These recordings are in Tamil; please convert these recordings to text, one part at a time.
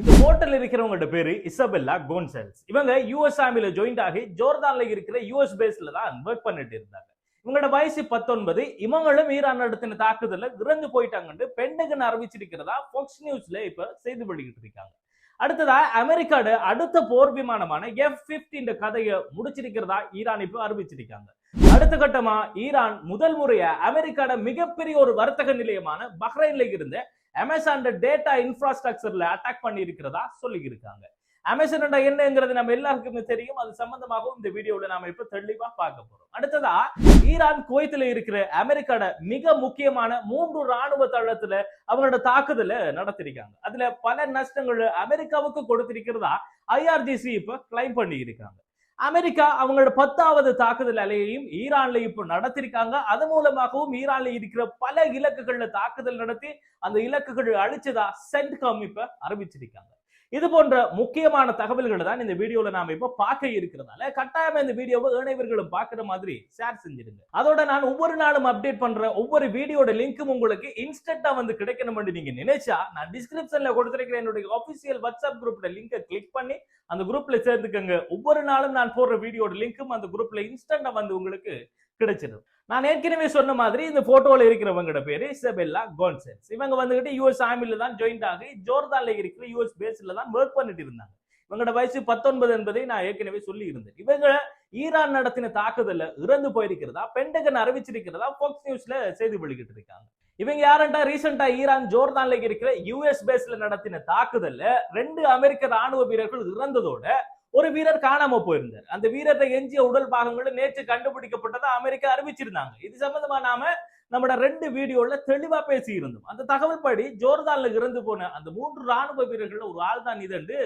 இந்த ஹோட்டல் இருக்கிறவங்களோட பேரு இசபெல்லா கோன்சல்ஸ். இவங்க யுஎஸ் ஆர்மில ஜாயின்ட் ஆகி ஜோர்தான்ல இருக்கிற யுஎஸ் பேஸ்ல தான் ஒர்க் பண்ணிட்டு இருந்தாங்க. இவங்களோட வயசு 19. இவங்களும் ஈரான் நடத்தின தாக்குதல்ல இறந்து போயிட்டாங்கன்னு பென்டகன் அறிவிச்சிருக்கிறதா ஃபாக்ஸ் நியூஸ்ல இப்ப செய்தி வெளியிட்டு இருக்காங்க. அடுத்ததா அமெரிக்காட அடுத்த போர் விமானமான F-15 கதையை முடிச்சிருக்கிறதா ஈரான் இப்ப அறிவிச்சிருக்காங்க. அடுத்த கட்டமா ஈரான் முதல் முறையா அமெரிக்காட மிகப்பெரிய ஒரு வர்த்தக நிலையமான பஹ்ரைன்ல இருந்த அமேசான் டேட்டா இன்ஃப்ராஸ்ட்ரக்சர்ல அட்டாக் பண்ணி இருக்கிறதா சொல்லி இருக்காங்க. அமேசான் என்னங்கிறது நம்ம எல்லாருக்குமே தெரியும். அது சம்பந்தமாகவும் இந்த வீடியோல நாம இப்ப தெளிவா பார்க்க போறோம். அடுத்ததா ஈரான் குவைத்துல இருக்கிற அமெரிக்காட மிக முக்கியமான 3 ராணுவ தளத்துல அவங்களோட தாக்குதல நடத்திருக்காங்க. அதுல பல நஷ்டங்கள் அமெரிக்காவுக்கு கொடுத்திருக்கிறதா IRGC இப்ப கிளைம் பண்ணி இருக்காங்க. அமெரிக்கா அவங்களோட 10வது தாக்குதல் அலையையும் ஈரான்ல இப்ப நடத்திருக்காங்க. அது மூலமாகவும் ஈரான்ல இருக்கிற பல இலக்குகள்ல தாக்குதல் நடத்தி அந்த இலக்குகள் அழிச்சதா சென்ட்காம் இப்ப அறிவிச்சிருக்காங்க. இது போன்ற முக்கியமான தகவல்களை தான் இந்த வீடியோல நாம இப்ப பார்க்க இருக்கிறதால கட்டாயமா இந்த வீடியோவை இணையவர்களும் பார்க்கிற மாதிரி ஷேர் செஞ்சிருங்க. அதோட நான் ஒவ்வொரு நாளும் அப்டேட் பண்ற ஒவ்வொரு வீடியோட லிங்க்கும் உங்களுக்கு இன்ஸ்டன்டா வந்து கிடைக்கணும்னு நீங்க நினைச்சா நான் டிஸ்கிரிப்ஷன்ல கொடுத்திருக்கிற என்னுடைய ஆபீஷியல் வாட்ஸ்அப் குரூப்ல லிங்கை கிளிக் பண்ணி அந்த குரூப்ல சேர்த்துக்கங்க. ஒவ்வொரு நாளும் நான் போடுற வீடியோட லிங்க்கும் அந்த குரூப்ல இன்ஸ்டன்டா வந்து உங்களுக்கு கிடைச்சிடும். நான் ஏற்கனவே சொன்ன மாதிரி இந்த போட்டோல இருக்கிறவங்களோட பேரு இசபெல்லா கோன்சல்ஸ். இவங்க வந்துகிட்டு யுஎஸ் ஆர்மில தான் ஜாயின்ட் ஆகி ஜோர்தான்ல இருக்கிற யுஎஸ் பேஸ்ல தான் ஒர்க் பண்ணிட்டு இருந்தாங்க. இவங்களோட வயசு 19 என்பதை நான் ஏற்கனவே சொல்லி இருந்தேன். இவங்க ஈரான் நடத்தின தாக்குதல்ல இறந்து போயிருக்கிறதா பென்டகன் அறிவிச்சிருக்கிறதா ஃபாக்ஸ் நியூஸ்ல செய்தி வெளியிட்டு இருக்காங்க. இவங்க யாருண்டா ரீசெண்டா ஈரான் ஜோர்தான்ல இருக்கிற யுஎஸ் பேஸ்ல நடத்தின தாக்குதல்ல 2 அமெரிக்க ராணுவ வீரர்கள் இறந்ததோட ஒரு வீரர் காணாம போயிருந்தார். அந்த வீரரை எஞ்சிய உடல் பாகங்களும் நேற்று கண்டுபிடிக்கப்பட்டதா அமெரிக்கா அறிவிச்சிருந்தாங்க. இது சம்பந்தமா நாம நம்மட 2 வீடியோல தெளிவா பேசி இருந்தோம். அந்த தகவல் படி ஜோர்தான்ல இறந்து போன அந்த 3 ராணுவ வீரர்கள் ஒரு ஆள் தான் இது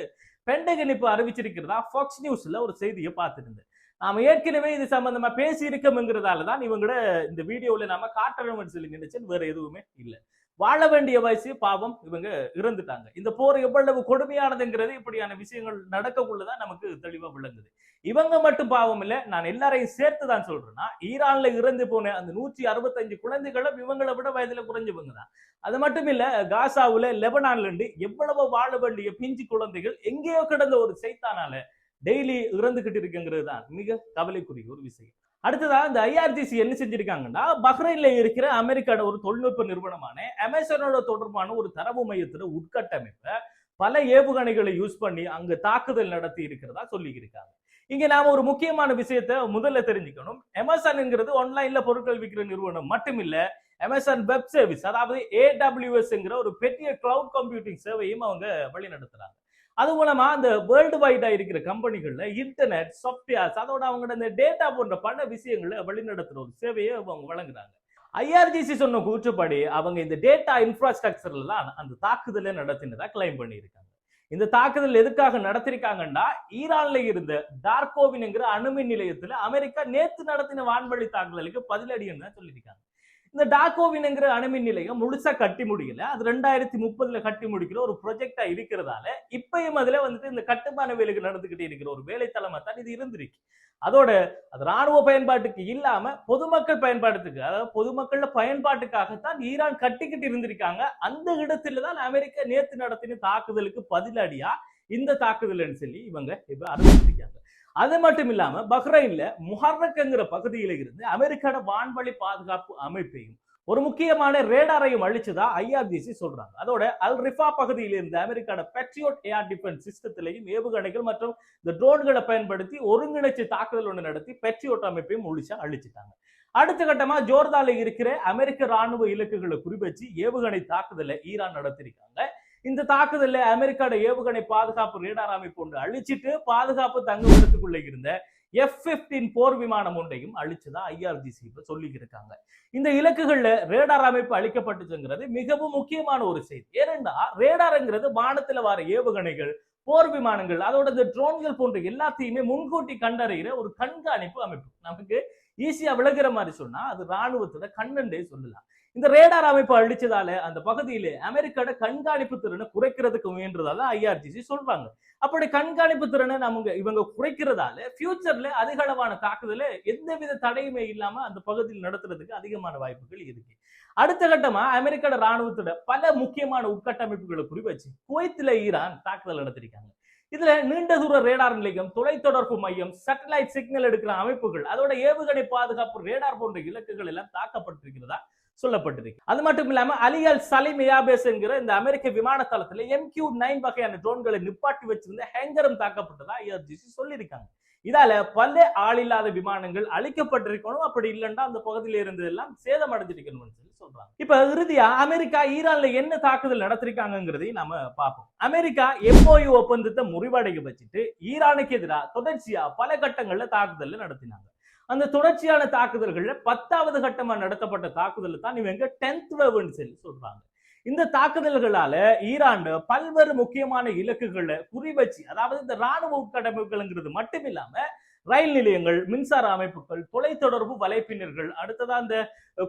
பென்டகன் இப்ப அறிவிச்சிருக்கிறதா ஃபாக்ஸ் நியூஸ்ல ஒரு செய்தியை பார்த்திருந்தேன். நாம ஏற்கனவே இது சம்பந்தமா பேசி இருக்கோம்ங்கிறதாலதான் இவங்களோட இந்த வீடியோல நாம காட்டணும்னு சொல்லி நினைச்சேன். வேற எதுவுமே இல்லை. வாழ வேண்டிய வயசு பாவம் இவங்க இறந்துட்டாங்க. இந்த போர் எவ்வளவு கொடுமையானதுங்கிறது இப்படியான விஷயங்கள் நடக்கக்குள்ளதான் நமக்கு தெளிவா விளங்குது. இவங்க மட்டும் பாவம் இல்ல, நான் எல்லாரையும் சேர்த்து தான் சொல்றேன்னா ஈரான்ல இறந்து போன அந்த 165 குழந்தைகளும் இவங்களை விட வயதுல குறைஞ்சவங்க தான். அது மட்டும் இல்ல, காசாவுல லெபனான்ல இருந்து எவ்வளவு வாழ வேண்டிய பிஞ்சு குழந்தைகள் எங்கேயோ கிடந்த ஒரு சைத்தானால டெய்லி இறந்துகிட்டு இருக்குங்கிறது தான் மிக கவலைக்குரிய ஒரு விஷயம். அடுத்ததா இந்த IRGC என்ன செஞ்சிருக்காங்கன்னா பஹ்ரைன்ல இருக்கிற அமெரிக்கான ஒரு தொழில்நுட்ப நிறுவனமான அமேசானோட தொடர்பான ஒரு தரவு மையத்துல உட்கட்டமைப்ப பல ஏவுகணைகளை யூஸ் பண்ணி அங்க தாக்குதல் நடத்தி இருக்கிறதா சொல்லி இருக்காங்க. இங்க நாம ஒரு முக்கியமான விஷயத்த முதல்ல தெரிஞ்சுக்கணும். அமேசான்ங்கிறது ஆன்லைன்ல பொருட்கள் விற்கிற நிறுவனம் மட்டுமில்ல, அமேசான் வெப் சர்வீஸ் அதாவது AWS ஒரு பெரிய கிளவுட் கம்ப்யூட்டிங் சேவையும் அவங்க வழி நடத்துறாங்க. அது மூலமா அந்த வேர்ல்டு வைடா இருக்கிற கம்பெனிகள்ல இன்டர்நெட் சாஃப்ட்வேர்ஸ் அதோட அவங்களோட இந்த டேட்டா போன்ற பல விஷயங்களை வழிநடத்துற ஒரு சேவையை அவங்க வழங்குறாங்க. IRGC சொன்ன கூற்றுப்படி அவங்க இந்த டேட்டா இன்ஃப்ராஸ்ட்ரக்சர்ல தான் அந்த தாக்குதலை நடத்தினதா கிளைம் பண்ணியிருக்காங்க. இந்த தாக்குதல் எதுக்காக நடத்திருக்காங்கன்னா ஈரான்ல இருந்த டார்கோவின்ங்கிற அணுமின் நிலையத்துல அமெரிக்கா நேத்து நடத்தின வான்வழி தாக்குதலுக்கு பதிலடின்னு தான் சொல்லியிருக்காங்க. இந்த டார்கோவின்ங்கிற அணுமின் நிலையம் முழுசா கட்டி முடியல. அது 2030 கட்டி முடிக்கிற ஒரு ப்ராஜெக்டா இருக்கிறதால இப்பயும் அதுல வந்துட்டு இந்த கட்டுமான வேலைகள் நடந்துகிட்டே இருக்கிற ஒரு வேலைத்தளமா தான் இது இருந்திருக்கு. அதோட அது ராணுவ பயன்பாட்டுக்கு இல்லாம பொதுமக்கள் பயன்பாட்டுக்கு, அதாவது பொதுமக்கள பயன்பாட்டுக்காகத்தான் ஈரான் கட்டிக்கிட்டு இருந்திருக்காங்க. அந்த இடத்துல தான் அமெரிக்கா நேத்து நடத்தின தாக்குதலுக்கு பதிலடியா இந்த தாக்குதல்னு சொல்லி இவங்க இப்ப அறிவிச்சிருக்காங்க. அது மட்டும் இல்லாம பஹ்ரைன்ல முஹர்ரக்ங்கிற பகுதியில இருந்து அமெரிக்கான வான்வழி பாதுகாப்பு அமைப்பையும் ஒரு முக்கியமான ரேடாரையும் அழிச்சதா IRGC சொல்றாங்க. அதோட அல் ரிஃபா பகுதியில் இருந்த அமெரிக்கான பேட்ரியோட் ஏர் டிஃபென்ஸ் சிஸ்டத்திலையும் ஏவுகணைகள் மற்றும் இந்த ட்ரோன்களை பயன்படுத்தி ஒருங்கிணைச்சு தாக்குதல் ஒன்று நடத்தி பேட்ரியோட் அமைப்பையும் முழுசா அழிச்சிட்டாங்க. அடுத்த கட்டமா ஜோர்தான்ல இருக்கிற அமெரிக்க ராணுவ இலக்குகளை குறிவச்சு ஏவுகணை தாக்குதலை ஈரான் நடத்திருக்காங்க. இந்த தாக்குதல்ல அமெரிக்கான ஏவுகணை பாதுகாப்பு ரேடார் அமைப்பு ஒன்று அழிச்சிட்டு பாதுகாப்பு தங்குமிடத்துக்குள்ள இருந்த F-15 போர் விமானம் ஒன்றையும் அழிச்சதா IRGC சொல்லி இருக்காங்க. இந்த இலக்குகள்ல ரேடார் அமைப்பு அழிக்கப்பட்டுச்சுங்கிறது மிகவும் முக்கியமான ஒரு செய்தி. ஏனென்றா ரேடார்ங்கிறது வானத்துல வர ஏவுகணைகள், போர் விமானங்கள், அதோட இந்த ட்ரோன்கள் போன்ற எல்லாத்தையுமே முன்கூட்டி கண்டறிகிற ஒரு கண்காணிப்பு அமைப்பு. நமக்கு ஈஸியா விளக்குற மாதிரி சொன்னா அது ராணுவத்தோட கண்ணண்டே சொல்லலாம். இந்த ரேடார் அமைப்பு அழிச்சதால அந்த பகுதியிலே அமெரிக்காவோட கண்காணிப்பு திறனை குறைக்கிறதுக்கு முயன்றதால IRGC சொல்றாங்க. அப்படி கண்காணிப்பு திறனை இவங்க குறைக்கிறதால ஃபியூச்சர்ல அதிக அளவான தாக்குதலை எந்தவித தடையுமே இல்லாம அந்த பகுதியில் நடத்துறதுக்கு அதிகமான வாய்ப்புகள் இருக்கு. அடுத்த கட்டமா அமெரிக்கா ராணுவத்தோட பல முக்கியமான உட்கட்டமைப்புகளை குறிவச்சு குவைத்துல ஈரான் தாக்குதல் நடத்திருக்காங்க. இதுல நீண்ட தூர ரேடார் நிலையம், தொலைத்தொடர்பு மையம், சேட்டலைட் சிக்னல் எடுக்கிற அமைப்புகள், அதோட ஏவுகணை பாதுகாப்பு ரேடார் போன்ற இலக்குகள் எல்லாம் தாக்கப்பட்டிருக்கிறதா சொல்லப்பட்டிருக்கு. அது மட்டும் இல்லாம அலி அல் சலீம் ஏர்பேஸ் என்கிற இந்த அமெரிக்க விமான தளத்துல MQ-9 வகையான ட்ரோன்களை நிப்பாட்டி வச்சிருந்த ஹேங்கரும் தாக்கப்பட்டதா IRGC சொல்லியிருக்காங்க. இதால பல ஆளில்லாத விமானங்கள் அழிக்கப்பட்டிருக்கணும், அப்படி இல்லைன்னா அந்த பகுதியில இருந்து எல்லாம் சேதம் அடைஞ்சிருக்கணும்னு சொல்லி சொல்றாங்க. இப்ப இறுதியா அமெரிக்கா ஈரான்ல என்ன தாக்குதல் நடத்திருக்காங்கிறதையும் நாம பார்ப்போம். அமெரிக்கா MOU ஒப்பந்தத்தை முறிவடைய வச்சுட்டு ஈரானுக்கு எதிராக தொடர்ச்சியா பல கட்டங்கள்ல தாக்குதல் நடத்தினாங்க. அந்த தொடர்ச்சியான தாக்குதல்கள்ல 10வது கட்டமா நடத்தப்பட்ட தாக்குதல் தான் இவங்க 10th வேவ்னு சொல்லி சொல்றாங்க. இந்த தாக்குதல்களால ஈரான் பல்வேறு முக்கியமான இலக்குகளை குறிவச்சு, அதாவது இந்த ராணுவ உட்கட்டமைப்புகள்ங்கிறது மட்டும் இல்லாம ரயில் நிலையங்கள், மின்சார அமைப்புகள், தொலைத்தொடர்பு வலைப்பின்னர்கள், அடுத்ததா இந்த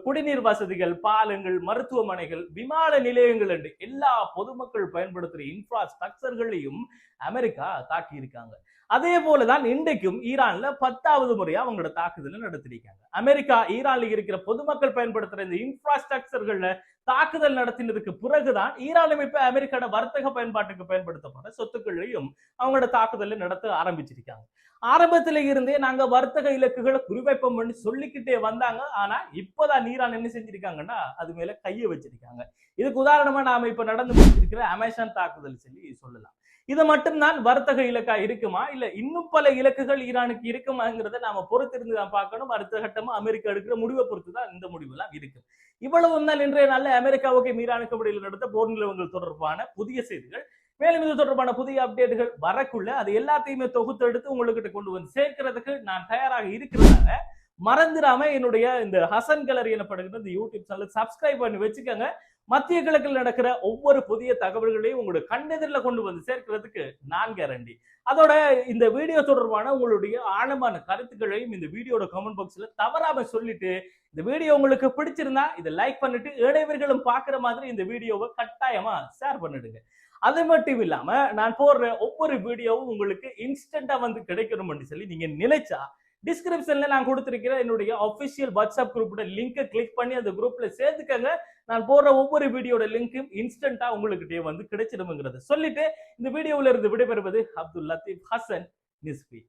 குடிநீர் வசதிகள், பாலங்கள், மருத்துவமனைகள், விமான நிலையங்கள் என்று எல்லா பொதுமக்கள் பயன்படுத்துற இன்ஃப்ராஸ்ட்ரக்சர்களையும் அமெரிக்கா தாக்கி இருக்காங்க. அதே போலதான் இன்றைக்கும் ஈரான்ல 10வது முறையா அவங்களோட தாக்குதலை நடத்திருக்காங்க. அமெரிக்கா ஈரான்ல இருக்கிற பொதுமக்கள் பயன்படுத்துற இந்த இன்ஃப்ராஸ்ட்ரக்சர்கள்ல தாக்குதல் நடத்தினதுக்கு பிறகுதான் ஈரான் இப்ப அமெரிக்காவோட வர்த்தக பயன்பாட்டுக்கு பயன்படுத்தப்பட்ட சொத்துக்களையும் அவங்களோட தாக்குதலை நடத்த ஆரம்பிச்சிருக்காங்க. ஆரம்பத்தில இருந்தே நாங்க வர்த்தக இலக்குகளை குறிவைப்போம் சொல்லிக்கிட்டே வந்தாங்க. ஆனா இப்பதான் ஈரான் என்ன செஞ்சிருக்காங்கன்னா அது மேல கையை வச்சிருக்காங்க. இதுக்கு உதாரணமா நாம இப்ப நடந்து முடிச்சிருக்கிற அமேசான் தாக்குதல் சொல்லி சொல்லலாம். இது மட்டும்தான் வர்த்தக இலக்கா இருக்குமா, இல்ல இன்னும் பல இலக்குகள் ஈரானுக்கு இருக்குமாங்கிறத நாம பொறுத்திருந்து தான் பார்க்கணும். அடுத்த கட்டமா அமெரிக்கா எடுக்கிற முடிவை பொறுத்து தான் இந்த முடிவு எல்லாம் இருக்கு. இவ்வளவு தான் இன்றைய நாள்ல அமெரிக்காவுக்கு ஈரானுக்கு இடையில் நடந்த போர் நிலவரங்கள் தொடர்பான புதிய செய்திகள். மேலும் இது தொடர்பான புதிய அப்டேட்டுகள் வரக்குள்ள அது எல்லாத்தையுமே தொகுத்தெடுத்து உங்ககிட்ட கொண்டு வந்து சேர்க்கிறதுக்கு நான் தயாராக இருக்கிறதால மறந்துடாம என்னுடைய இந்த ஹசன் கேலரி எனப்படுகிற இந்த யூடியூப் சேனல் சப்ஸ்கிரைப் பண்ணி வச்சுக்கோங்க. மத்திய கிழக்கில் நடக்கிற ஒவ்வொரு புதிய தகவல்களையும் உங்களுக்கு கண்ணெதிரில் கொண்டு வந்து சேர்க்கிறதுக்கு நான் கேரண்டி. அதோட இந்த வீடியோ தொடர்பான உங்களுடைய ஆழமான கருத்துக்களையும் இந்த வீடியோட கமெண்ட் பாக்ஸ்ல தவறாம சொல்லிட்டு, இந்த வீடியோ உங்களுக்கு பிடிச்சிருந்தா இதை லைக் பண்ணிட்டு இளைஞர்களும் பார்க்குற மாதிரி இந்த வீடியோவை கட்டாயமா ஷேர் பண்ணிடுங்க. அது மட்டும் இல்லாம நான் போடுற ஒவ்வொரு வீடியோவும் உங்களுக்கு இன்ஸ்டன்டா வந்து கிடைக்கணும்னு சொல்லி நீங்க நினைச்சா டிஸ்கிரிப்ஷன்ல நான் கொடுத்திருக்கிற என்னுடைய அபிஷியல் வாட்ஸ்அப் குரூப்போட லிங்கை கிளிக் பண்ணி அந்த குரூப்ல சேர்த்துக்கங்க. நான் போடுற ஒவ்வொரு வீடியோட லிங்கும் இன்ஸ்டன்டா உங்களுக்கிட்டே வந்து கிடைச்சிடும்ங்கிறத சொல்லிட்டு இந்த வீடியோல இருந்து விடைபெறுவது அப்துல் லத்தீப் ஹசன் நிஸ்பி.